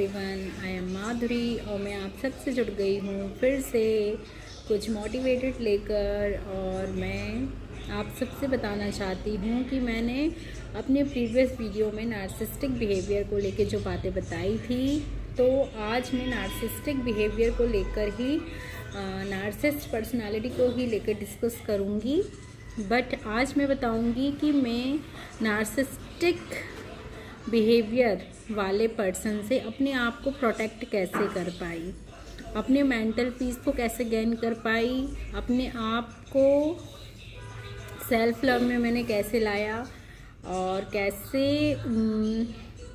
Everyone, I am माधुरी और मैं आप सबसे जुड़ गई हूँ फिर से कुछ मोटिवेटेड लेकर। और मैं आप सबसे बताना चाहती हूँ कि मैंने अपने प्रीवियस वीडियो में नार्सिसिस्टिक बिहेवियर को लेकर जो बातें बताई थी, तो आज मैं नार्सिसिस्टिक बिहेवियर को लेकर ही नार्सिसिस्ट पर्सनालिटी को ही लेकर डिस्कस करूँगी। बट आज मैं बताऊँगी कि मैं नार्सिसिस्टिक बिहेवियर वाले पर्सन से अपने आप को प्रोटेक्ट कैसे कर पाई, अपने मेंटल पीस को कैसे गेन कर पाई, अपने आप को सेल्फ लव में मैंने कैसे लाया और कैसे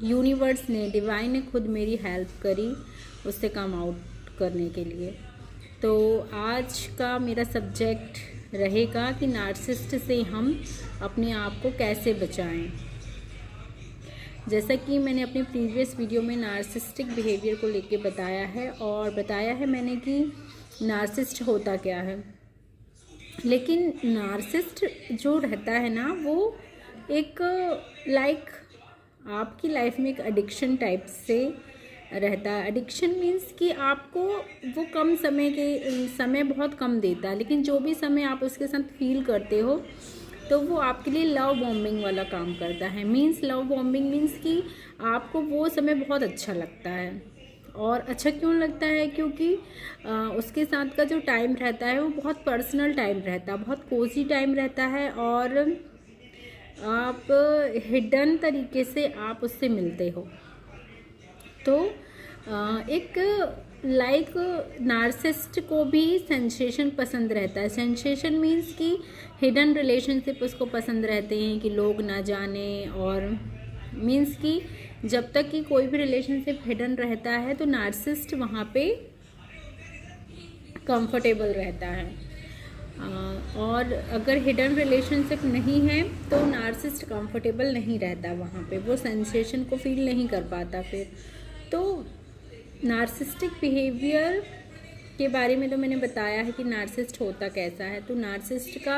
यूनिवर्स ने, डिवाइन ने खुद मेरी हेल्प करी उससे कम आउट करने के लिए। तो आज का मेरा सब्जेक्ट रहेगा कि नार्सिसिस्ट से हम अपने आप को कैसे बचाएं। जैसा कि मैंने अपने प्रीवियस वीडियो में नार्सिसिस्टिक बिहेवियर को लेके बताया है और बताया है मैंने कि नार्सिसिस्ट होता क्या है। लेकिन नार्सिसिस्ट जो रहता है ना, वो एक आपकी लाइफ में एक एडिक्शन टाइप से रहता है। एडिक्शन मीन्स कि आपको वो समय बहुत कम देता है, लेकिन जो भी समय आप उसके साथ फील करते हो तो वो आपके लिए लव बॉम्बिंग वाला काम करता है। लव बॉम्बिंग मीन्स कि आपको वो समय बहुत अच्छा लगता है। और अच्छा क्यों लगता है? क्योंकि उसके साथ का जो टाइम रहता है वो बहुत पर्सनल टाइम रहता है, बहुत कोजी टाइम रहता है और आप हिडन तरीके से आप उससे मिलते हो। तो एक नार्सिसिस्ट को भी सेंसेशन पसंद रहता है। सेंसेशन मीन्स कि हिडन रिलेशनशिप उसको पसंद रहते हैं कि लोग ना जाने, और मीन्स कि जब तक कि कोई भी रिलेशनशिप हिडन रहता है तो नार्सिसिस्ट वहाँ पे कंफर्टेबल रहता है। और अगर हिडन रिलेशनशिप नहीं है तो नार्सिसिस्ट कंफर्टेबल नहीं रहता वहाँ पे, वो सेंसेशन को फील नहीं कर पाता फिर। तो नार्सिसिस्टिक बिहेवियर के बारे में तो मैंने बताया है कि नार्सिसिस्ट होता कैसा है। तो नार्सिसिस्ट का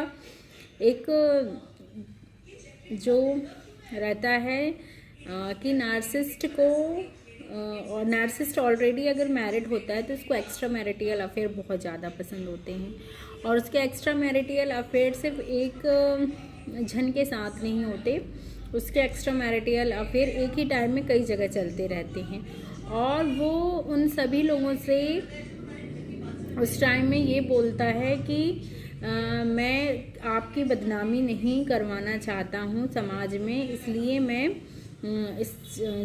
एक जो रहता है कि नार्सिसिस्ट को, और नार्सिसिस्ट ऑलरेडी अगर मैरिड होता है तो उसको एक्स्ट्रा मैरिटल अफेयर बहुत ज़्यादा पसंद होते हैं। और उसके एक्स्ट्रा मैरिटल अफेयर सिर्फ एक जन के साथ नहीं होते, उसके एक्स्ट्रा मैरिटल अफेयर एक ही टाइम में कई जगह चलते रहते हैं। और वो उन सभी लोगों से उस टाइम में ये बोलता है कि मैं आपकी बदनामी नहीं करवाना चाहता हूँ समाज में, इसलिए मैं इस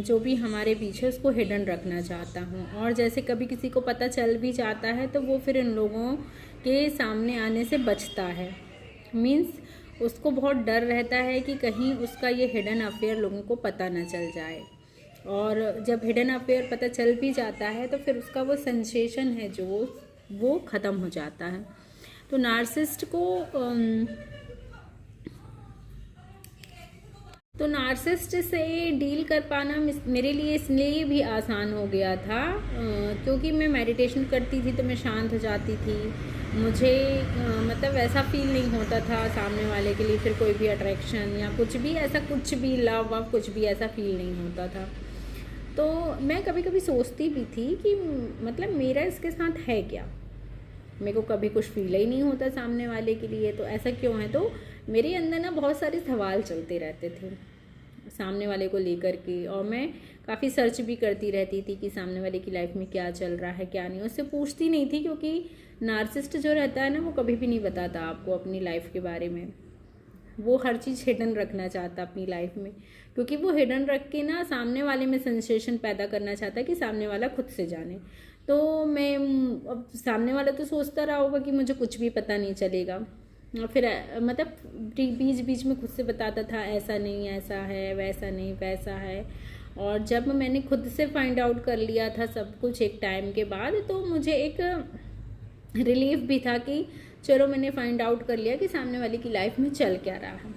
जो भी हमारे पीछे उसको हिडन रखना चाहता हूँ। और जैसे कभी किसी को पता चल भी जाता है तो वो फिर इन लोगों के सामने आने से बचता है। मीन्स उसको बहुत डर रहता है कि कहीं उसका ये हिडन अफेयर लोगों को पता ना चल जाए। और जब हिडन अफेयर पता चल भी जाता है तो फिर उसका वो सेंसेशन है जो वो ख़त्म हो जाता है। तो नार्सिसिस्ट से डील कर पाना मेरे लिए इसलिए भी आसान हो गया था क्योंकि मैं मेडिटेशन करती थी तो मैं शांत हो जाती थी। मुझे मतलब ऐसा फील नहीं होता था सामने वाले के लिए फिर कोई भी अट्रैक्शन या कुछ भी ऐसा, कुछ भी लव वव कुछ भी ऐसा फील नहीं होता था। तो मैं कभी कभी सोचती भी थी कि मतलब मेरा इसके साथ है क्या, मेरे को कभी कुछ फील ही नहीं होता सामने वाले के लिए, तो ऐसा क्यों है। तो मेरे अंदर ना बहुत सारे सवाल चलते रहते थे सामने वाले को लेकर के, और मैं काफ़ी सर्च भी करती रहती थी कि सामने वाले की लाइफ में क्या चल रहा है क्या नहीं। उससे पूछती नहीं थी क्योंकि नार्सिसिस्ट जो रहता है ना, वो कभी भी नहीं बताता आपको अपनी लाइफ के बारे में। वो हर चीज़ हिडन रखना चाहता अपनी लाइफ में, क्योंकि वो हिडन रख के ना सामने वाले में सेंसेशन पैदा करना चाहता है कि सामने वाला खुद से जाने। तो मैं अब सामने वाला तो सोचता रहा होगा कि मुझे कुछ भी पता नहीं चलेगा, फिर मतलब बीच बीच में खुद से बताता था ऐसा नहीं ऐसा है, वैसा नहीं वैसा है। और जब मैंने खुद से फाइंड आउट कर लिया था सब कुछ एक टाइम के बाद, तो मुझे एक रिलीफ भी था कि चलो मैंने फाइंड आउट कर लिया कि सामने वाले की लाइफ में चल क्या रहा है।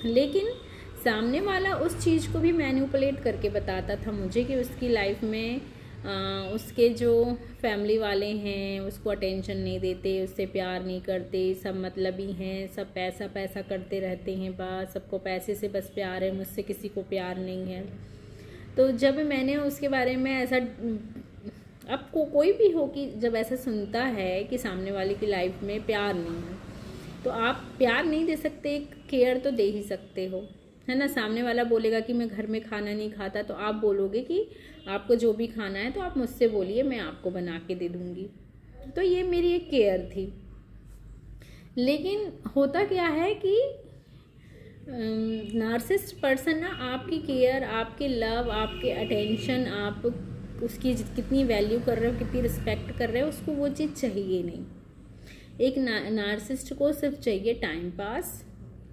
लेकिन सामने वाला उस चीज़ को भी मैनिपुलेट करके बताता था मुझे कि उसकी लाइफ में उसके जो फैमिली वाले हैं उसको अटेंशन नहीं देते, उससे प्यार नहीं करते, सब मतलबी हैं, सब पैसा पैसा करते रहते हैं, बस सबको पैसे से बस प्यार है, मुझसे किसी को प्यार नहीं है। तो जब मैंने उसके बारे में ऐसा, अब कोई भी हो कि जब ऐसा सुनता है कि सामने वाले की लाइफ में प्यार नहीं है, तो आप प्यार नहीं दे सकते, एक केयर तो दे ही सकते हो, है ना। सामने वाला बोलेगा कि मैं घर में खाना नहीं खाता, तो आप बोलोगे कि आपको जो भी खाना है तो आप मुझसे बोलिए, मैं आपको बना के दे दूँगी। तो ये मेरी एक केयर थी। लेकिन होता क्या है कि नार्सिसिस्ट पर्सन ना आपकी केयर, आपके लव, आपके अटेंशन, आप उसकी कितनी वैल्यू कर रहे हो, कितनी रिस्पेक्ट कर रहे हो, उसको वो चीज़ चाहिए नहीं। एक नार्सिसिस्ट को सिर्फ चाहिए टाइम पास,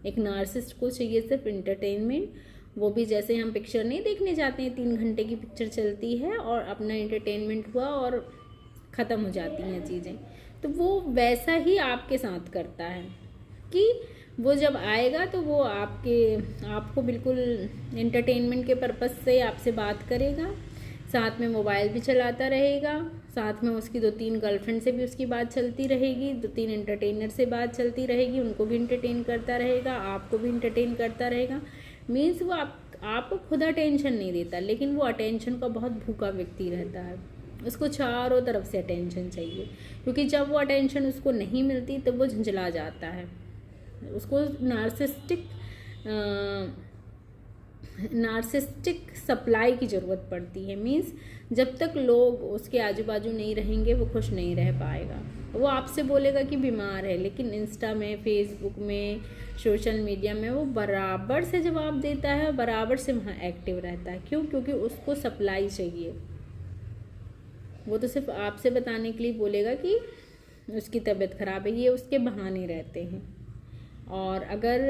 एक नार्सिसिस्ट को चाहिए सिर्फ इंटरटेनमेंट। वो भी जैसे हम पिक्चर नहीं देखने जाते हैं, 3 घंटे की पिक्चर चलती है और अपना इंटरटेनमेंट हुआ और ख़त्म हो जाती हैं चीज़ें, तो वो वैसा ही आपके साथ करता है कि वो जब आएगा तो वो आपको बिल्कुल इंटरटेनमेंट के पर्पस से आपसे बात करेगा, साथ में मोबाइल भी चलाता रहेगा, साथ में उसकी 2-3 गर्लफ्रेंड से भी उसकी बात चलती रहेगी, 2-3 एंटरटेनर से बात चलती रहेगी, उनको भी इंटरटेन करता रहेगा, आपको भी इंटरटेन करता रहेगा। मीन्स वो आपको खुद अटेंशन नहीं देता, लेकिन वो अटेंशन का बहुत भूखा व्यक्ति रहता है, उसको चारों तरफ से अटेंशन चाहिए, क्योंकि जब वो अटेंशन उसको नहीं मिलती तब वो झंझला जाता है। उसको नार्सिसिस्टिक सप्लाई की ज़रूरत पड़ती है। मीन्स जब तक लोग उसके आजू बाजू नहीं रहेंगे वो खुश नहीं रह पाएगा। वो आपसे बोलेगा कि बीमार है, लेकिन इंस्टा में, फेसबुक में, सोशल मीडिया में वो बराबर से जवाब देता है, बराबर से वहाँ एक्टिव रहता है। क्यों? क्योंकि उसको सप्लाई चाहिए। वो तो सिर्फ आपसे बताने के लिए बोलेगा कि उसकी तबीयत ख़राब है, ये उसके बहाने रहते हैं। और अगर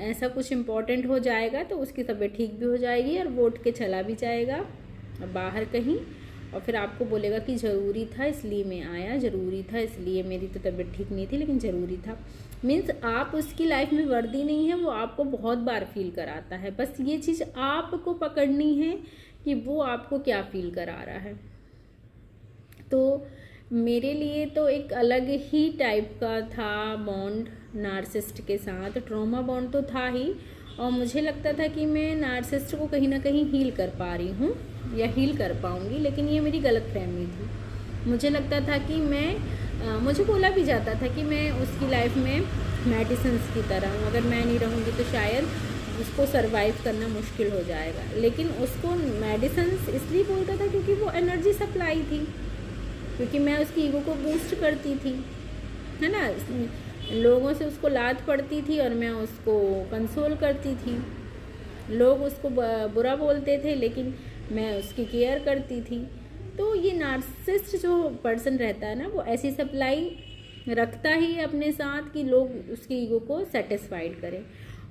ऐसा कुछ इम्पोर्टेंट हो जाएगा तो उसकी तबीयत ठीक भी हो जाएगी और वो उठ के चला भी जाएगा बाहर कहीं, और फिर आपको बोलेगा कि ज़रूरी था इसलिए मैं आया, ज़रूरी था इसलिए, मेरी तो तबीयत ठीक नहीं थी लेकिन ज़रूरी था। मीन्स आप उसकी लाइफ में वर्दी नहीं है, वो आपको बहुत बार फील कराता है। बस ये चीज़ आपको पकड़नी है कि वो आपको क्या फील करा रहा है। तो मेरे लिए तो एक अलग ही टाइप का था बॉन्ड नार्सिसिस्ट के साथ, ट्रॉमा बॉन्ड तो था ही, और मुझे लगता था कि मैं नार्सिसिस्ट को कहीं ना कहीं हील कर पा रही हूँ या हील कर पाऊँगी, लेकिन ये मेरी गलतफहमी थी। मुझे लगता था कि मुझे बोला भी जाता था कि मैं उसकी लाइफ में मेडिसिन्स की तरह हूँ, अगर मैं नहीं रहूँगी तो शायद उसको सरवाइव करना मुश्किल हो जाएगा। लेकिन उसको मेडिसिन्स इसलिए बोलता था क्योंकि वो एनर्जी सप्लाई थी, क्योंकि मैं उसकी ईगो को बूस्ट करती थी, है ना। लोगों से उसको लात पड़ती थी और मैं उसको कंसोल करती थी। लोग उसको बुरा बोलते थे लेकिन मैं उसकी केयर करती थी। तो ये नार्सिसिस्ट जो पर्सन रहता है ना, वो ऐसी सप्लाई रखता ही अपने साथ कि लोग उसकी ईगो को सेटिस्फाइड करें।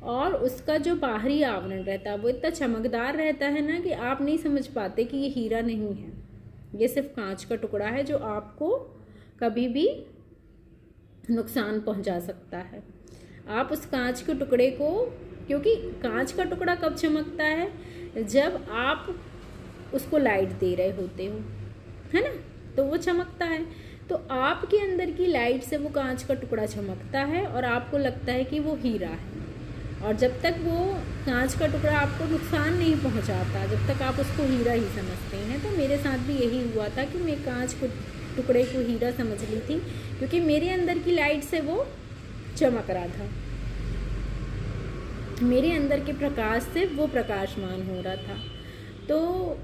और उसका जो बाहरी आवरण रहता है वो इतना चमकदार रहता है ना कि आप नहीं समझ पाते कि ये हीरा नहीं है, ये सिर्फ कांच का टुकड़ा है जो आपको कभी भी नुकसान पहुंचा सकता है। आप उस कांच के टुकड़े को, क्योंकि कांच का टुकड़ा कब चमकता है? जब आप उसको लाइट दे रहे होते हो, है ना, तो वो चमकता है। तो आपके अंदर की लाइट से वो कांच का टुकड़ा चमकता है और आपको लगता है कि वो हीरा है। और जब तक वो कांच का टुकड़ा आपको नुकसान नहीं पहुंचाता, जब तक आप उसको हीरा ही समझते हैं। तो मेरे साथ भी यही हुआ था कि मैं कांच को टुकड़े को हीरा समझ ली थी, क्योंकि मेरे अंदर की लाइट से वो चमक रहा था, मेरे अंदर के प्रकाश से वो प्रकाशमान हो रहा था। तो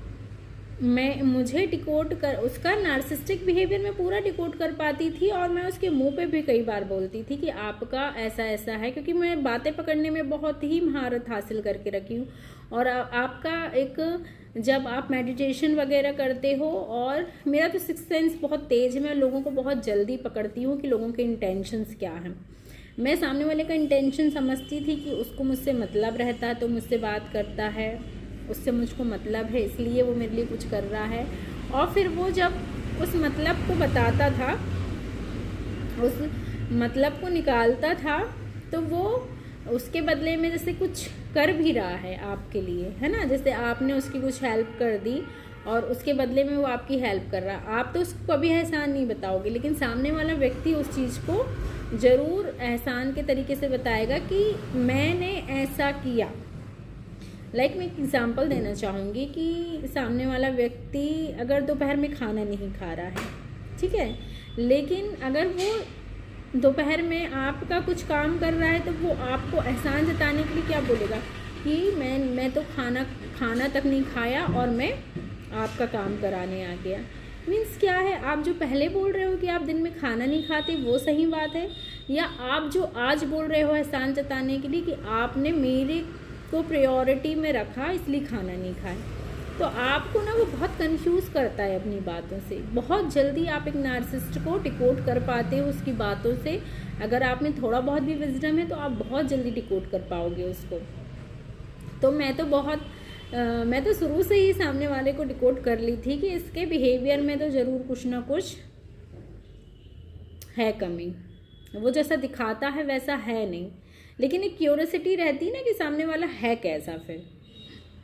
मुझे डिकोड कर, उसका नार्सिसिस्टिक बिहेवियर मैं पूरा डिकोड कर पाती थी, और मैं उसके मुंह पे भी कई बार बोलती थी कि आपका ऐसा ऐसा है, क्योंकि मैं बातें पकड़ने में बहुत ही महारत हासिल करके रखी हूँ। और आपका एक, जब आप मेडिटेशन वगैरह करते हो, और मेरा तो सिक्स्थ सेंस बहुत तेज़ है, मैं लोगों को बहुत जल्दी पकड़ती हूँ कि लोगों के इंटेंशंस क्या हैं। मैं सामने वाले का इंटेंशन समझती थी कि उसको मुझसे मतलब रहता है तो मुझसे बात करता है, उससे मुझको मतलब है इसलिए वो मेरे लिए कुछ कर रहा है। और फिर वो जब उस मतलब को बताता था, उस मतलब को निकालता था, तो वो उसके बदले में जैसे कुछ कर भी रहा है आपके लिए, है ना। जैसे आपने उसकी कुछ हेल्प कर दी और उसके बदले में वो आपकी हेल्प कर रहा है। आप तो उसको कभी एहसान नहीं बताओगे, लेकिन सामने वाला व्यक्ति उस चीज़ को ज़रूर एहसान के तरीके से बताएगा कि मैंने ऐसा किया। मैं एक एग्ज़ाम्पल देना चाहूँगी कि सामने वाला व्यक्ति अगर दोपहर में खाना नहीं खा रहा है, ठीक है, लेकिन अगर वो दोपहर में आपका कुछ काम कर रहा है तो वो आपको एहसान जताने के लिए क्या बोलेगा कि मैं तो खाना तक नहीं खाया और मैं आपका काम कराने आ गया। मीन्स क्या है, आप जो पहले बोल रहे हो कि आप दिन में खाना नहीं खाते वो सही बात है, या आप जो आज बोल रहे हो एहसान जताने के लिए कि आपने मेरे को प्रायोरिटी में रखा इसलिए खाना नहीं खाए, तो आपको ना वो बहुत कंफ्यूज करता है अपनी बातों से। बहुत जल्दी आप एक नार्सिसिस्ट को डिकोड कर पाते हो उसकी बातों से। अगर आप में थोड़ा बहुत भी विजडम है तो आप बहुत जल्दी डिकोड कर पाओगे उसको। तो मैं तो शुरू से ही सामने वाले को डिकोड कर ली थी कि इसके बिहेवियर में तो ज़रूर कुछ ना कुछ है कमी, वो जैसा दिखाता है वैसा है नहीं, लेकिन एक क्यूरियोसिटी रहती है ना कि सामने वाला है कैसा। फिर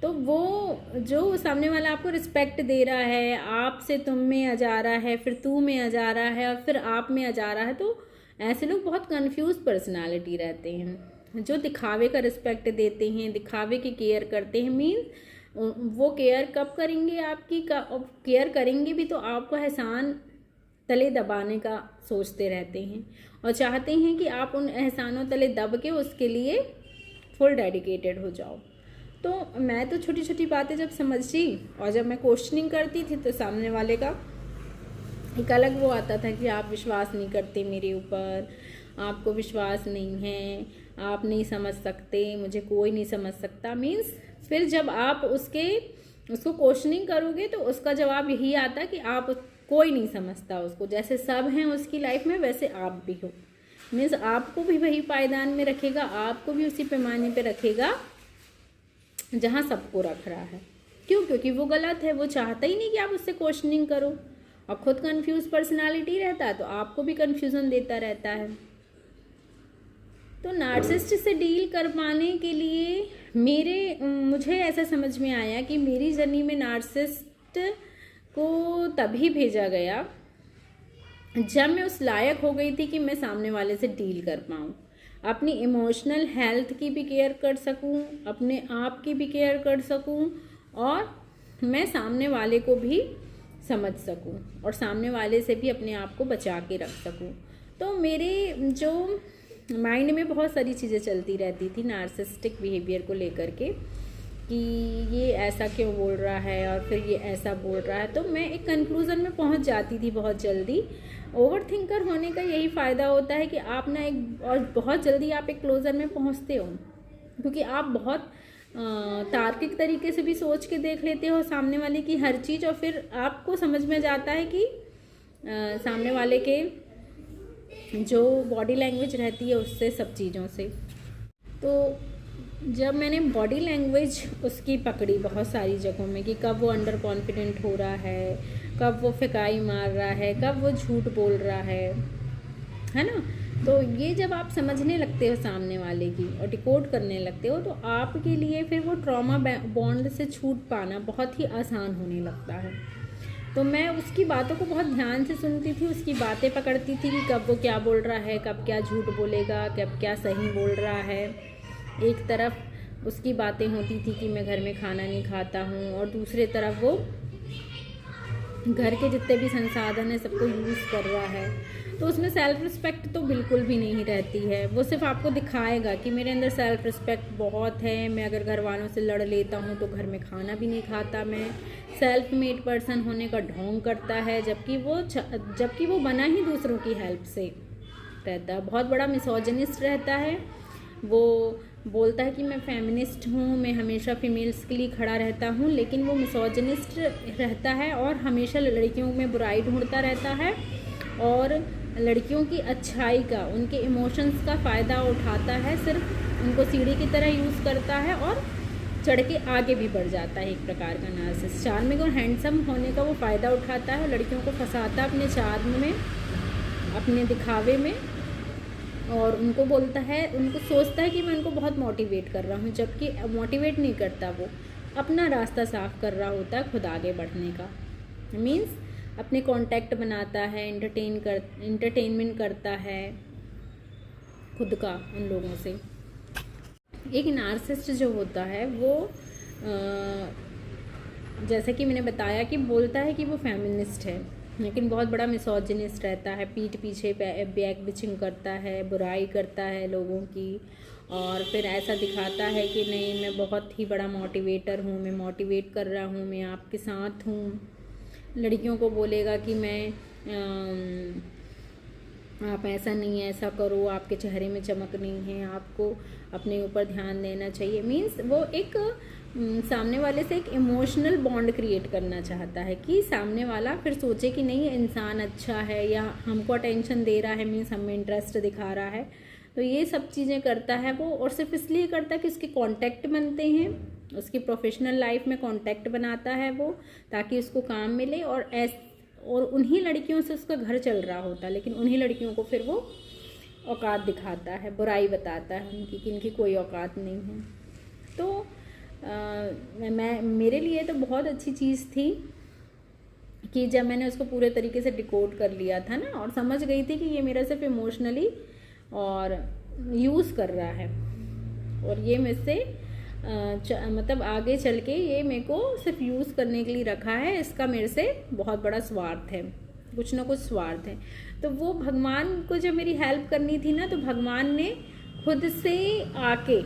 तो वो जो सामने वाला आपको रिस्पेक्ट दे रहा है, आपसे तुम में आ जा रहा है, फिर तू में आ जा रहा है और फिर आप में आ जा रहा है, तो ऐसे लोग बहुत कंफ्यूज पर्सनालिटी रहते हैं जो दिखावे का रिस्पेक्ट देते हैं, दिखावे की केयर करते हैं। मीन्स वो केयर कब करेंगे आपकी, केयर करेंगे भी तो आपको एहसान तले दबाने का सोचते रहते हैं और चाहते हैं कि आप उन एहसानों तले दब के उसके लिए फुल डेडिकेटेड हो जाओ। तो मैं तो छोटी छोटी बातें जब समझी और जब मैं क्वेश्चनिंग करती थी तो सामने वाले का एक अलग वो आता था कि आप विश्वास नहीं करते मेरे ऊपर, आपको विश्वास नहीं है, आप नहीं समझ सकते, मुझे कोई नहीं समझ सकता। मीन्स फिर जब आप उसको क्वेश्चनिंग करोगे तो उसका जवाब यही आता कि आप कोई नहीं समझता उसको, जैसे सब हैं उसकी लाइफ में वैसे आप भी हो। मीन्स आपको भी वही पायदान में रखेगा, आपको भी उसी पैमाने पे रखेगा जहाँ सबको रख रहा है। क्यों? क्योंकि वो गलत है, वो चाहता ही नहीं कि आप उससे क्वेश्चनिंग करो और खुद कंफ्यूज पर्सनालिटी रहता है तो आपको भी कंफ्यूजन देता रहता है। तो नार्सिसिस्ट से डील कर पाने के लिए मुझे ऐसा समझ में आया कि मेरी जर्नी में नार्सिसिस्ट को तभी भेजा गया जब मैं उस लायक हो गई थी कि मैं सामने वाले से डील कर पाऊँ, अपनी इमोशनल हेल्थ की भी केयर कर सकूं, अपने आप की भी केयर कर सकूं और मैं सामने वाले को भी समझ सकूं और सामने वाले से भी अपने आप को बचा के रख सकूं। तो मेरे जो माइंड में बहुत सारी चीज़ें चलती रहती थी नार्सिसिस्टिक बिहेवियर को लेकर के कि ये ऐसा क्यों बोल रहा है और फिर ये ऐसा बोल रहा है, तो मैं एक कंक्लूज़न में पहुंच जाती थी बहुत जल्दी। ओवर थिंकर होने का यही फ़ायदा होता है कि आप ना बहुत जल्दी आप एक क्लोज़र में पहुंचते हो, क्योंकि आप बहुत तार्किक तरीके से भी सोच के देख लेते हो सामने वाले की हर चीज़, और फिर आपको समझ में जाता है कि सामने वाले के जो बॉडी लैंग्वेज रहती है उससे, सब चीज़ों से। तो जब मैंने बॉडी लैंग्वेज उसकी पकड़ी बहुत सारी जगहों में कि कब वो अंडर कॉन्फिडेंट हो रहा है, कब वो फिकाई मार रहा है, कब वो झूठ बोल रहा है ना, तो ये जब आप समझने लगते हो सामने वाले की और डिकोड करने लगते हो तो आपके लिए फिर वो ट्रॉमा बॉन्ड से छूट पाना बहुत ही आसान होने लगता है। तो मैं उसकी बातों को बहुत ध्यान से सुनती थी, उसकी बातें पकड़ती थी कि कब वो क्या बोल रहा है, कब क्या झूठ बोलेगा, कब क्या सही बोल रहा है। एक तरफ उसकी बातें होती थी कि मैं घर में खाना नहीं खाता हूँ और दूसरे तरफ वो घर के जितने भी संसाधन है सबको यूज़ कर रहा है। तो उसमें सेल्फ रिस्पेक्ट तो बिल्कुल भी नहीं रहती है। वो सिर्फ आपको दिखाएगा कि मेरे अंदर सेल्फ रिस्पेक्ट बहुत है, मैं अगर घर वालों से लड़ लेता हूँ तो घर में खाना भी नहीं खाता, मैं सेल्फ मेड पर्सन होने का ढोंग करता है, जबकि वो बना ही दूसरों की हेल्प से रहता है। बहुत बड़ा मिसोजिनिस्ट रहता है। वो बोलता है कि मैं फेमिनिस्ट हूँ, मैं हमेशा फीमेल्स के लिए खड़ा रहता हूँ, लेकिन वो मिसोजिनिस्ट रहता है और हमेशा लड़कियों में बुराई ढूंढता रहता है और लड़कियों की अच्छाई का, उनके इमोशंस का फ़ायदा उठाता है, सिर्फ उनको सीढ़ी की तरह यूज़ करता है और चढ़ के आगे भी बढ़ जाता है। एक प्रकार का नार्सिसिस्ट चार्मिंग और हैंडसम होने का वो फ़ायदा उठाता है, लड़कियों को फंसाता अपने चार्म में, अपने दिखावे में, और उनको बोलता है, उनको सोचता है कि मैं उनको बहुत मोटिवेट कर रहा हूँ, जबकि मोटिवेट नहीं करता, वो अपना रास्ता साफ कर रहा होता है खुद आगे बढ़ने का। मीन्स अपने कांटेक्ट बनाता है, एंटरटेनमेंट करता है खुद का उन लोगों से। एक नार्सिसिस्ट जो होता है वो जैसा कि मैंने बताया कि बोलता है कि वो फेमिनिस्ट है, लेकिन बहुत बड़ा मिसोजिनिस्ट रहता है, पीठ पीछे बैक बिचिंग करता है, बुराई करता है लोगों की, और फिर ऐसा दिखाता है कि नहीं मैं बहुत ही बड़ा मोटिवेटर हूँ, मैं मोटिवेट कर रहा हूँ, मैं आपके साथ हूँ। लड़कियों को बोलेगा कि आप ऐसा नहीं है, ऐसा करो, आपके चेहरे में चमक नहीं है, आपको अपने ऊपर ध्यान देना चाहिए। मीन्स वो एक सामने वाले से एक इमोशनल बॉन्ड क्रिएट करना चाहता है कि सामने वाला फिर सोचे कि नहीं इंसान अच्छा है या हमको अटेंशन दे रहा है, मीन्स हमें इंटरेस्ट दिखा रहा है। तो ये सब चीज़ें करता है वो, और सिर्फ इसलिए करता है कि उसके कॉन्टैक्ट बनते हैं, उसकी प्रोफेशनल लाइफ में कॉन्टैक्ट बनाता है वो, ताकि उसको काम मिले। और उन्हीं लड़कियों से उसका घर चल रहा होता है, लेकिन उन्हीं लड़कियों को फिर वो औकात दिखाता है, बुराई बताता है उनकी कि इनकी कोई औकात नहीं है। तो मेरे लिए तो बहुत अच्छी चीज़ थी कि जब मैंने उसको पूरे तरीके से डिकोड कर लिया था ना, और समझ गई थी कि ये मेरा सिर्फ इमोशनली और यूज़ कर रहा है, और ये मुझसे मतलब आगे चल के ये मेरे को सिर्फ यूज़ करने के लिए रखा है, इसका मेरे से बहुत बड़ा स्वार्थ है, कुछ ना कुछ स्वार्थ है। तो वो भगवान को जब मेरी हेल्प करनी थी ना, तो भगवान ने खुद से आके,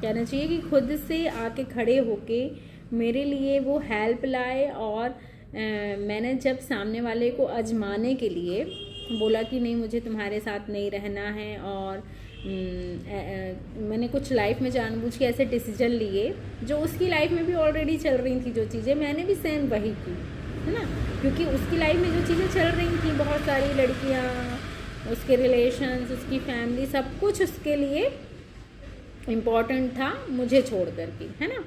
कहना चाहिए कि खुद से आके खड़े होके मेरे लिए वो हेल्प लाए। और मैंने जब सामने वाले को आजमाने के लिए बोला कि नहीं मुझे तुम्हारे साथ नहीं रहना है, और मैंने कुछ लाइफ में जानबूझ के ऐसे डिसीजन लिए जो उसकी लाइफ में भी ऑलरेडी चल रही थी, जो चीज़ें मैंने भी सेम वही की, है ना। क्योंकि उसकी लाइफ में जो चीज़ें चल रही थी, बहुत सारी लड़कियाँ, उसके रिलेशंस, उसकी फैमिली, सब कुछ उसके लिए इम्पॉर्टेंट था मुझे छोड़ कर के, है ना।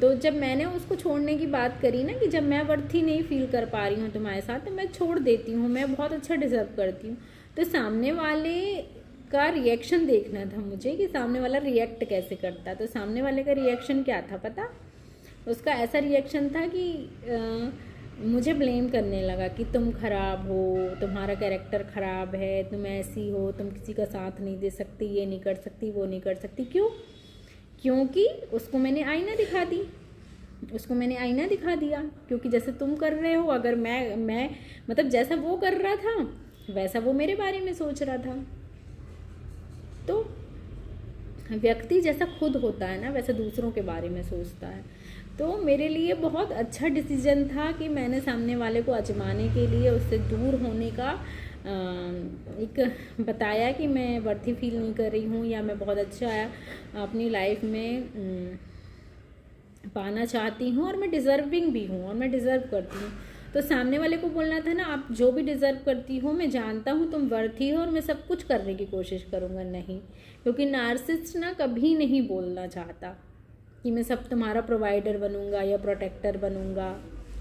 तो जब मैंने उसको छोड़ने की बात करी ना, कि जब मैं वर्थी नहीं फील कर पा रही हूँ तुम्हारे साथ, तो मैं छोड़ देती हूँ, मैं बहुत अच्छा डिज़र्व करती हूँ। तो सामने वाले का रिएक्शन देखना था मुझे कि सामने वाला रिएक्ट कैसे करता। तो सामने वाले का रिएक्शन क्या था पता? उसका ऐसा रिएक्शन था कि मुझे ब्लेम करने लगा कि तुम खराब हो, तुम्हारा कैरेक्टर ख़राब है, तुम ऐसी हो, तुम किसी का साथ नहीं दे सकती, ये नहीं कर सकती, वो नहीं कर सकती। क्यों? क्योंकि उसको मैंने आईना दिखा दी, उसको मैंने आईना दिखा दिया। क्योंकि जैसे तुम कर रहे हो, अगर मैं मतलब जैसा वो कर रहा था वैसा वो मेरे बारे में सोच रहा था। तो व्यक्ति जैसा खुद होता है ना, वैसा दूसरों के बारे में सोचता है। तो मेरे लिए बहुत अच्छा डिसीजन था कि मैंने सामने वाले को आजमाने के लिए उससे दूर होने का एक बताया कि मैं वर्थी फील नहीं कर रही हूँ, या मैं बहुत अच्छा अपनी लाइफ में पाना चाहती हूँ, और मैं डिज़र्विंग भी हूँ, और मैं डिज़र्व करती हूँ। तो सामने वाले को बोलना था ना, आप जो भी डिज़र्व करती हो, मैं जानता हूँ तुम वर्थी हो, और मैं सब कुछ करने की कोशिश करूँगा। नहीं, क्योंकि नार्सिसिस्ट ना कभी नहीं बोलना चाहता कि मैं सब तुम्हारा प्रोवाइडर बनूँगा या प्रोटेक्टर बनूँगा,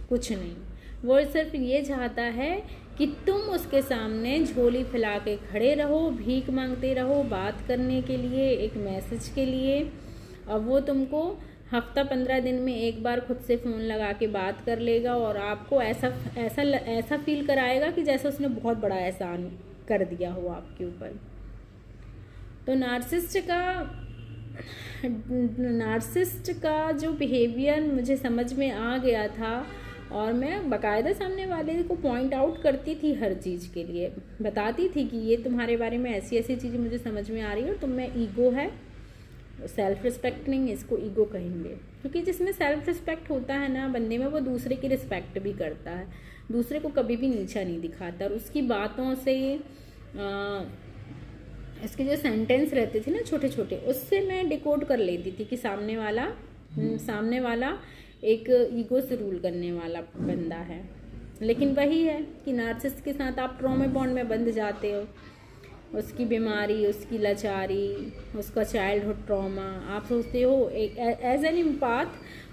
कुछ नहीं। वो सिर्फ ये चाहता है कि तुम उसके सामने झोली फैला के खड़े रहो, भीख मांगते रहो बात करने के लिए, एक मैसेज के लिए। और वो तुमको हफ्ता 15 दिन में एक बार खुद से फ़ोन लगा के बात कर लेगा, और आपको ऐसा फील कराएगा कि जैसे उसने बहुत बड़ा एहसान कर दिया हो आपके ऊपर। तो नार्सिसिस्ट का जो बिहेवियर मुझे समझ में आ गया था, और मैं बाकायदा सामने वाले को पॉइंट आउट करती थी, हर चीज़ के लिए बताती थी कि ये तुम्हारे बारे में ऐसी ऐसी चीज़ें मुझे समझ में आ रही है, और तुम में ईगो है, सेल्फ रिस्पेक्ट नहीं, इसको ईगो कहेंगे। क्योंकि जिसमें सेल्फ रिस्पेक्ट होता है ना बंदे में, वो दूसरे की रिस्पेक्ट भी करता है, दूसरे को कभी भी नीचा नहीं दिखाता। और उसकी बातों से इसके जो सेंटेंस रहते थे ना छोटे छोटे, उससे मैं डिकोड कर लेती थी कि सामने वाला एक ईगो से रूल करने वाला बंदा है। लेकिन वही है कि नार्सिसिस्ट के साथ आप ट्रॉमा बॉन्ड में बंध जाते हो, उसकी बीमारी, उसकी लाचारी, उसका चाइल्डहुड ट्रॉमा, आप सोचते हो एक एज एन एम्पैथ।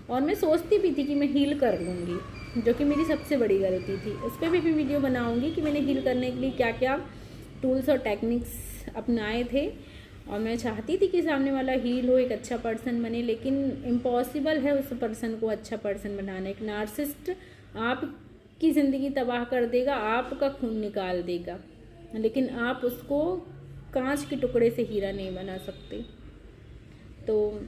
और मैं सोचती भी थी कि मैं हील कर लूँगी, जो कि मेरी सबसे बड़ी गलती थी। इस पर भी वीडियो बनाऊँगी कि मैंने हील करने के लिए क्या क्या टूल्स और टेक्निक्स अपनाए थे। और मैं चाहती थी कि सामने वाला हील हो, एक अच्छा पर्सन बने, लेकिन इम्पॉसिबल है उस पर्सन को अच्छा पर्सन बनाना। एक नार्सिसिस्ट आपकी ज़िंदगी तबाह कर देगा, आपका खून निकाल देगा, लेकिन आप उसको कांच के टुकड़े से हीरा नहीं बना सकते। तो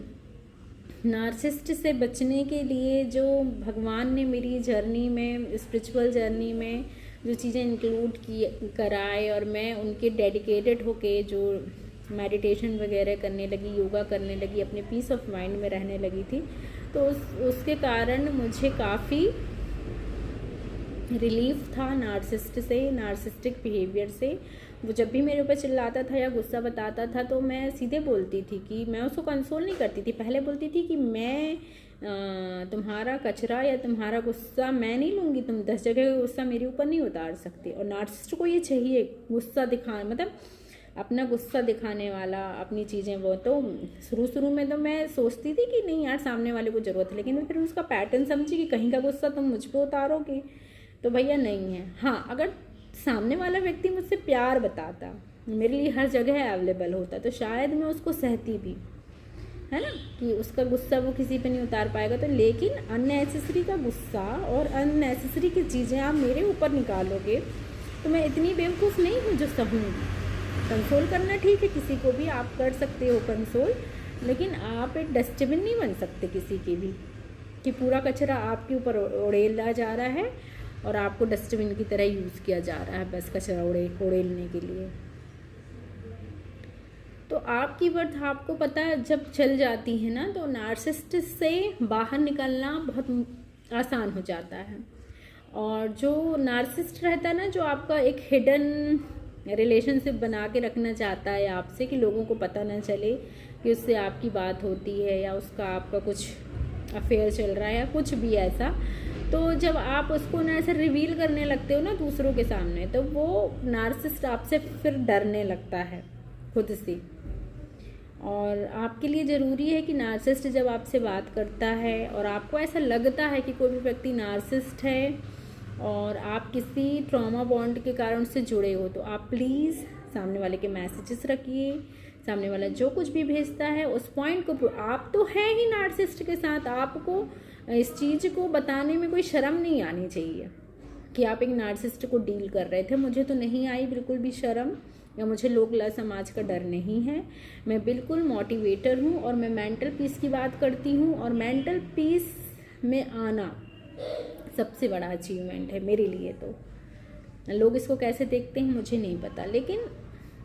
नार्सिसिस्ट से बचने के लिए जो भगवान ने मेरी जर्नी में, स्पिरिचुअल जर्नी में जो चीज़ें इंक्लूड की कराए, और मैं उनके डेडिकेटेड होके जो मेडिटेशन वगैरह करने लगी, योगा करने लगी, अपने पीस ऑफ माइंड में रहने लगी थी, तो उसके कारण मुझे काफ़ी रिलीफ था नार्सिसिस्ट से, नार्सिस्टिक बिहेवियर से। वो जब भी मेरे ऊपर चिल्लाता था या गुस्सा बताता था तो मैं सीधे बोलती थी कि मैं उसको कंसोल नहीं करती थी। पहले बोलती थी कि मैं तुम्हारा कचरा या तुम्हारा गुस्सा मैं नहीं लूँगी, तुम 10 जगह का गुस्सा मेरे ऊपर नहीं उतार सकती। और नार्सिसिस्ट को ये चाहिए, गुस्सा दिखा, मतलब अपना गुस्सा दिखाने वाला, अपनी चीज़ें। वो तो शुरू में तो मैं सोचती थी कि नहीं यार सामने वाले को ज़रूरत है, लेकिन फिर उसका पैटर्न समझी कि कहीं का गुस्सा तुम मुझ पर उतारोगे तो भैया नहीं है। हाँ, अगर सामने वाला व्यक्ति मुझसे प्यार बताता, मेरे लिए हर जगह अवेलेबल होता, तो शायद मैं उसको सहती भी, है ना, कि उसका गुस्सा वो किसी पे नहीं उतार पाएगा। तो लेकिन अननेसेसरी का गुस्सा और अननेसेसरी की चीज़ें आप मेरे ऊपर निकालोगे तो मैं इतनी बेवकूफ़ नहीं हूँ जो सहूँगी। कंसोल करना ठीक है, किसी को भी आप कर सकते हो कंसोल, लेकिन आप एक डस्टबिन नहीं बन सकते किसी की भी, कि पूरा कचरा आपके ऊपर उड़ेला जा रहा है और आपको डस्टबिन की तरह यूज़ किया जा रहा है बस कचरा उड़ेलने के लिए। तो आपकी वर्थ आपको पता जब चल जाती है ना, तो नार्सिसिस्ट से बाहर निकलना बहुत आसान हो जाता है। और जो नार्सिसिस्ट रहता है ना, जो आपका एक हिडन रिलेशनशिप बना के रखना चाहता है आपसे, कि लोगों को पता ना चले कि उससे आपकी बात होती है या उसका आपका कुछ अफेयर चल रहा है या कुछ भी ऐसा, तो जब आप उसको ना ऐसे रिवील करने लगते हो ना दूसरों के सामने, तो वो नार्सिसिस्ट आपसे फिर डरने लगता है खुद से। और आपके लिए ज़रूरी है कि नार्सिसिस्ट जब आपसे बात करता है और आपको ऐसा लगता है कि कोई भी व्यक्ति नार्सिसिस्ट है और आप किसी ट्रॉमा बॉन्ड के कारण से जुड़े हो, तो आप प्लीज़ सामने वाले के मैसेजेस रखिए। सामने वाला जो कुछ भी भेजता है उस पॉइंट को, आप तो है ही नार्सिसिस्ट के साथ, आपको इस चीज़ को बताने में कोई शर्म नहीं आनी चाहिए कि आप एक नार्सिसिस्ट को डील कर रहे थे। मुझे तो नहीं आई बिल्कुल भी शर्म, या मुझे लोक लाज समाज का डर नहीं है। मैं बिल्कुल मोटिवेटर हूँ और मैं मेंटल पीस की बात करती हूँ, और मेंटल पीस में आना सबसे बड़ा अचीवमेंट है मेरे लिए। तो लोग इसको कैसे देखते हैं मुझे नहीं पता, लेकिन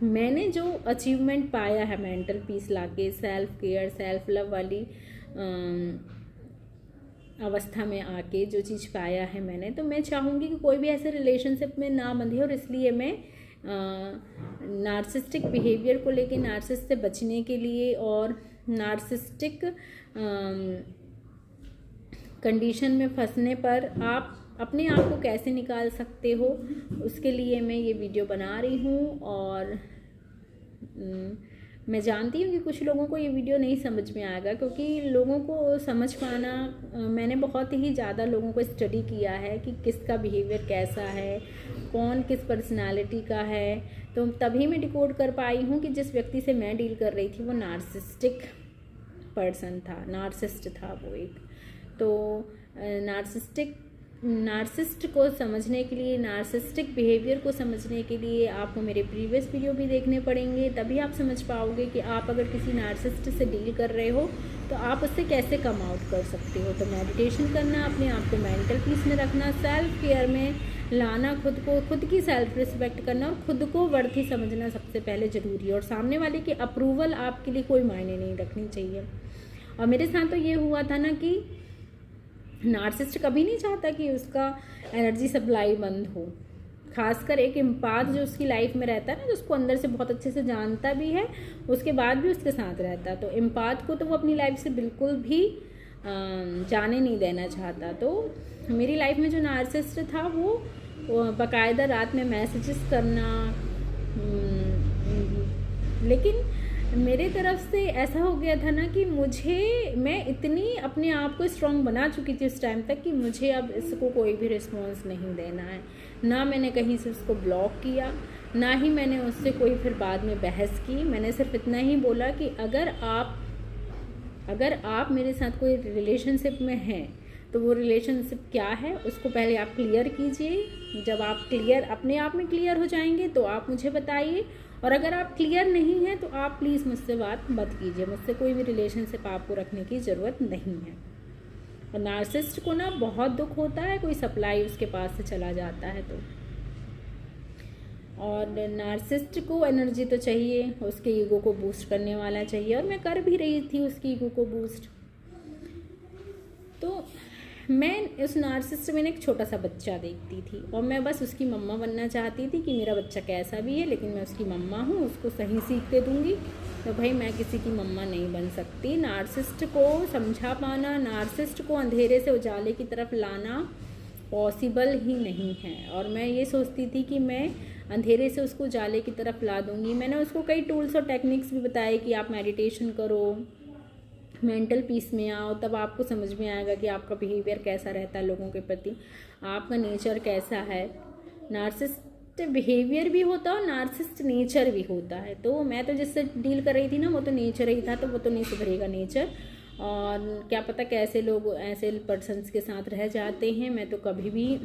मैंने जो अचीवमेंट पाया है मेंटल पीस लाके, सेल्फ केयर, सेल्फ लव वाली अवस्था में आके जो चीज़ पाया है मैंने, तो मैं चाहूँगी कि कोई भी ऐसे रिलेशनशिप में ना बंधे। और इसलिए मैं नार्सिस्टिक बिहेवियर को लेके, नार्सिसिस्ट से बचने के लिए और नार्सिस्टिक कंडीशन में फंसने पर आप अपने आप को कैसे निकाल सकते हो, उसके लिए मैं ये वीडियो बना रही हूँ। और मैं जानती हूँ कि कुछ लोगों को ये वीडियो नहीं समझ में आएगा, क्योंकि लोगों को समझ पाना, मैंने बहुत ही ज़्यादा लोगों को स्टडी किया है कि किसका बिहेवियर कैसा है, कौन किस पर्सनालिटी का है, तो तभी मैं डिकोड कर पाई हूँ कि जिस व्यक्ति से मैं डील कर रही थी वो नार्सिस्टिक पर्सन था, नार्सिस्ट था वो एक। तो नार्सिसिस्ट को समझने के लिए, नार्सिस्टिक बिहेवियर को समझने के लिए आपको मेरे प्रीवियस वीडियो भी देखने पड़ेंगे, तभी आप समझ पाओगे कि आप अगर किसी नार्सिसिस्ट से डील कर रहे हो तो आप उससे कैसे कम आउट कर सकते हो। तो मेडिटेशन करना, अपने आप को मेंटल पीस में रखना, सेल्फ केयर में लाना, खुद को, खुद की सेल्फ रिस्पेक्ट करना और खुद को वर्थी समझना सबसे पहले ज़रूरी है। और सामने वाले की अप्रूवल आपके लिए कोई मायने नहीं रखनी चाहिए। और मेरे साथ तो ये हुआ था ना कि नार्सिसिस्ट कभी नहीं चाहता कि उसका एनर्जी सप्लाई बंद हो, खासकर एक एम्पाथ जो उसकी लाइफ में रहता है ना, जो उसको अंदर से बहुत अच्छे से जानता भी है, उसके बाद भी उसके साथ रहता है, तो एम्पाथ को तो वो अपनी लाइफ से बिल्कुल भी जाने नहीं देना चाहता। तो मेरी लाइफ में जो नार्सिसिस्ट था वो बाकायदा रात में मैसेजेस करना, लेकिन मेरे तरफ से ऐसा हो गया था ना कि मैं इतनी अपने आप को स्ट्रॉन्ग बना चुकी थी उस टाइम तक कि मुझे अब इसको कोई भी रिस्पॉन्स नहीं देना है। ना मैंने कहीं से उसको ब्लॉक किया, ना ही मैंने उससे कोई फिर बाद में बहस की। मैंने सिर्फ इतना ही बोला कि अगर आप मेरे साथ कोई रिलेशनशिप में हैं तो वो रिलेशनशिप क्या है उसको पहले आप क्लियर कीजिए, जब आप क्लियर अपने आप में क्लियर हो जाएंगे तो आप मुझे बताइए, और अगर आप क्लियर नहीं हैं तो आप प्लीज़ मुझसे बात मत कीजिए, मुझसे कोई भी रिलेशनशिप आपको रखने की ज़रूरत नहीं है। और नार्सिसिस्ट को ना बहुत दुख होता है कोई सप्लाई उसके पास से चला जाता है तो, और नार्सिसिस्ट को एनर्जी तो चाहिए, उसके ईगो को बूस्ट करने वाला चाहिए, और मैं कर भी रही थी उसकी ईगो को बूस्ट। तो मैं उस नार्सिसिस्ट में एक छोटा सा बच्चा देखती थी, और मैं बस उसकी मम्मा बनना चाहती थी कि मेरा बच्चा कैसा भी है लेकिन मैं उसकी मम्मा हूँ, उसको सही सीख दे दूँगी। तो भाई मैं किसी की मम्मा नहीं बन सकती। नार्सिसिस्ट को समझा पाना, नार्सिसिस्ट को अंधेरे से उजाले की तरफ लाना पॉसिबल ही नहीं है। और मैं ये सोचती थी कि मैं अंधेरे से उसको उजाले की तरफ ला दूँगी। मैंने उसको कई टूल्स और टेक्निक्स भी बताए कि आप मेडिटेशन करो, मेंटल पीस में आओ, तब आपको समझ में आएगा कि आपका बिहेवियर कैसा रहता है लोगों के प्रति, आपका नेचर कैसा है। नार्सिसिस्ट बिहेवियर भी होता है और नार्सिसिस्ट नेचर भी होता है। तो मैं तो जिससे डील कर रही थी ना वो तो नेचर ही था, तो वो तो नहीं सुधरेगा नेचर, और क्या पता कैसे लोग ऐसे पर्सन्स के साथ रह जाते हैं। मैं तो कभी भी,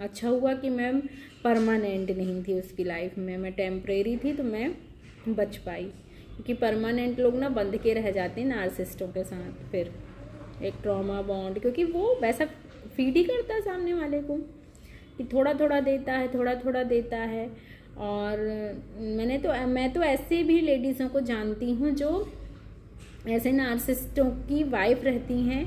अच्छा हुआ कि मैं परमानेंट नहीं थी उसकी लाइफ में, मैं टेम्परेरी थी तो मैं बच पाई, क्योंकि परमानेंट लोग ना बंध के रह जाते हैं नार्सिसिस्टों के साथ, फिर एक ट्रॉमा बॉन्ड, क्योंकि वो वैसा फीड ही करता है सामने वाले को कि थोड़ा थोड़ा देता है, थोड़ा थोड़ा देता है। और मैं तो ऐसे भी लेडीज़ों को जानती हूँ जो ऐसे नार्सिसिस्टों की वाइफ रहती हैं,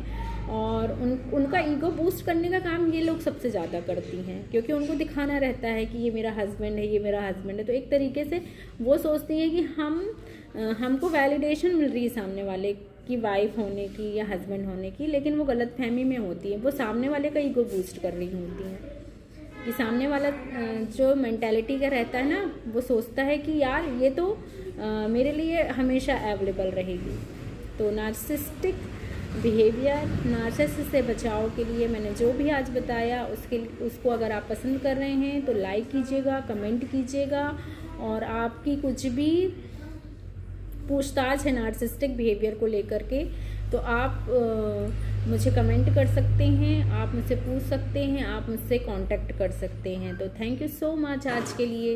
और उनका ईगो बूस्ट करने का काम ये लोग सबसे ज़्यादा करती हैं, क्योंकि उनको दिखाना रहता है कि ये मेरा हस्बैंड है, ये मेरा हस्बैंड है। तो एक तरीके से वो सोचती है कि हमको वैलिडेशन मिल रही है सामने वाले की वाइफ होने की या हस्बैंड होने की, लेकिन वो गलत फहमी में होती है, वो सामने वाले का ईगो बूस्ट कर रही होती हैं। कि सामने वाला जो मेंटालिटी का रहता है ना, वो सोचता है कि यार ये तो मेरे लिए हमेशा अवेलेबल रहेगी। तो नार्सिसिस्टिक बिहेवियर, नार्सिसिस्ट से बचाव के लिए मैंने जो भी आज बताया उसको अगर आप पसंद कर रहे हैं तो लाइक कीजिएगा, कमेंट कीजिएगा, और आपकी कुछ भी पूछताछ है नार्सिसिस्टिक बिहेवियर को लेकर के तो आप मुझे कमेंट कर सकते हैं, आप मुझसे पूछ सकते हैं, आप मुझसे कांटेक्ट कर सकते हैं। तो थैंक यू सो मच आज के लिए।